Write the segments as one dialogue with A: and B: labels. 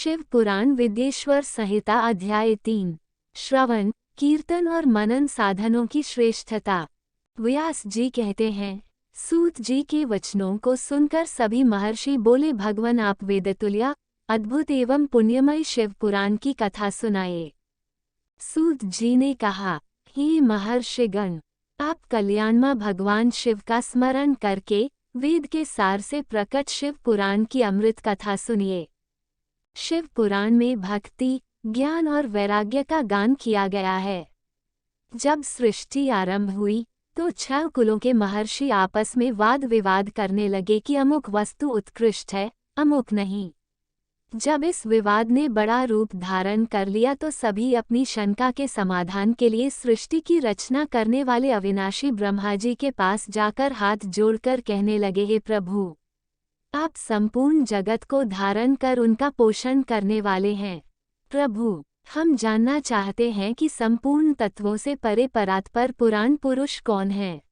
A: शिव पुराण विद्येश्वर संहिता अध्याय 3। श्रवण कीर्तन और मनन साधनों की श्रेष्ठता। व्यास जी कहते हैं, सूत जी के वचनों को सुनकर सभी महर्षि बोले, भगवान आप वेदतुल्य अद्भुत एवं पुण्यमय शिव पुराण की कथा सुनाए। सूत जी ने कहा, हे महर्षिगण, आप कल्याणमय भगवान शिव का स्मरण करके वेद के सार से प्रकट शिव पुराण की अमृत कथा सुनिए। शिव पुराण में भक्ति, ज्ञान और वैराग्य का गान किया गया है। जब सृष्टि आरंभ हुई तो 6 कुलों के महर्षि आपस में वाद विवाद करने लगे कि अमुक वस्तु उत्कृष्ट है, अमुक नहीं। जब इस विवाद ने बड़ा रूप धारण कर लिया तो सभी अपनी शंका के समाधान के लिए सृष्टि की रचना करने वाले अविनाशी ब्रह्मा जी के पास जाकर हाथ जोड़कर कहने लगे, हे प्रभु, आप संपूर्ण जगत को धारण कर उनका पोषण करने वाले हैं। प्रभु, हम जानना चाहते हैं कि संपूर्ण तत्वों से परे परात्पर पुराण पुरुष कौन है।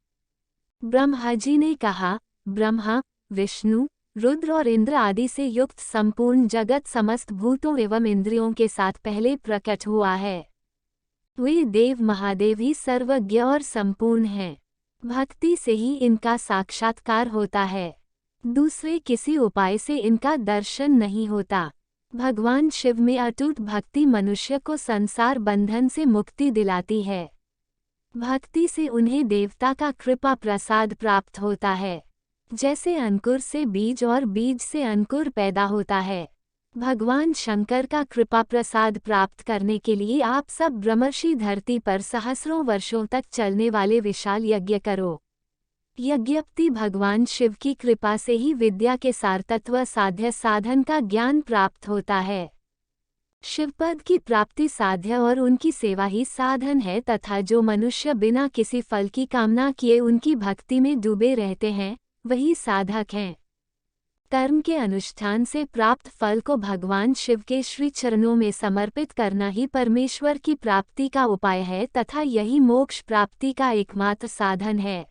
A: ब्रह्मा जी ने कहा, ब्रह्मा, विष्णु, रुद्र और इंद्र आदि से युक्त संपूर्ण जगत समस्त भूतों एवं इंद्रियों के साथ पहले प्रकट हुआ है। वे देव महादेव ही सर्वज्ञ और संपूर्ण हैं। भक्ति से ही इनका साक्षात्कार होता है, दूसरे किसी उपाय से इनका दर्शन नहीं होता। भगवान शिव में अटूट भक्ति मनुष्य को संसार बंधन से मुक्ति दिलाती है। भक्ति से उन्हें देवता का कृपा प्रसाद प्राप्त होता है। जैसे अंकुर से बीज और बीज से अंकुर पैदा होता है। भगवान शंकर का कृपा प्रसाद प्राप्त करने के लिए आप सब ब्रह्मर्षि धरती पर सहस्रों वर्षों तक चलने वाले विशाल यज्ञ करो। यज्ञप्ति भगवान शिव की कृपा से ही विद्या के सारतत्व साध्य साधन का ज्ञान प्राप्त होता है। शिवपद की प्राप्ति साध्य और उनकी सेवा ही साधन है तथा जो मनुष्य बिना किसी फल की कामना किए उनकी भक्ति में डूबे रहते हैं वही साधक हैं। कर्म के अनुष्ठान से प्राप्त फल को भगवान शिव के श्री चरणों में समर्पित करना ही परमेश्वर की प्राप्ति का उपाय है तथा यही मोक्ष प्राप्ति का एकमात्र साधन है।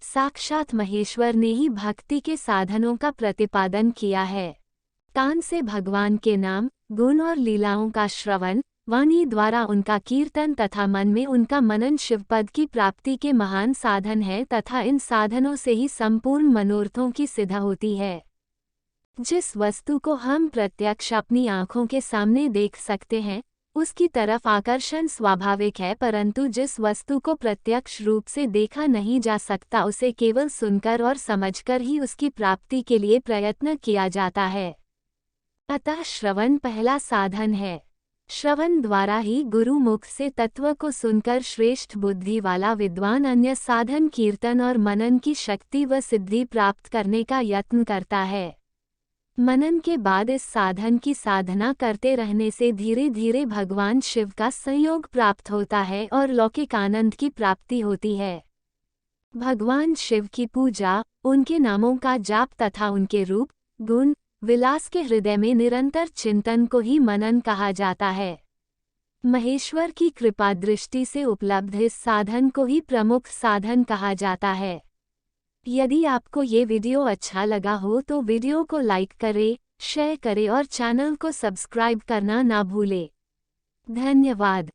A: साक्षात महेश्वर ने ही भक्ति के साधनों का प्रतिपादन किया है। कान से भगवान के नाम, गुण और लीलाओं का श्रवण, वाणी द्वारा उनका कीर्तन तथा मन में उनका मनन शिवपद की प्राप्ति के महान साधन है तथा इन साधनों से ही संपूर्ण मनोरथों की सिद्ध होती है। जिस वस्तु को हम प्रत्यक्ष अपनी आँखों के सामने देख सकते हैं उसकी तरफ आकर्षण स्वाभाविक है, परंतु जिस वस्तु को प्रत्यक्ष रूप से देखा नहीं जा सकता उसे केवल सुनकर और समझकर ही उसकी प्राप्ति के लिए प्रयत्न किया जाता है। अतः श्रवण पहला साधन है। श्रवण द्वारा ही गुरु मुख से तत्व को सुनकर श्रेष्ठ बुद्धि वाला विद्वान अन्य साधन कीर्तन और मनन की शक्ति व सिद्धि प्राप्त करने का यत्न करता है। मनन के बाद इस साधन की साधना करते रहने से धीरे धीरे भगवान शिव का संयोग प्राप्त होता है और लौकिक आनंद की प्राप्ति होती है। भगवान शिव की पूजा, उनके नामों का जाप तथा उनके रूप, गुण, विलास के हृदय में निरंतर चिंतन को ही मनन कहा जाता है। महेश्वर की कृपा दृष्टि से उपलब्ध इस साधन को ही प्रमुख साधन कहा जाता है। यदि आपको ये वीडियो अच्छा लगा हो तो वीडियो को लाइक करें, शेयर करें और चैनल को सब्सक्राइब करना ना भूलें। धन्यवाद।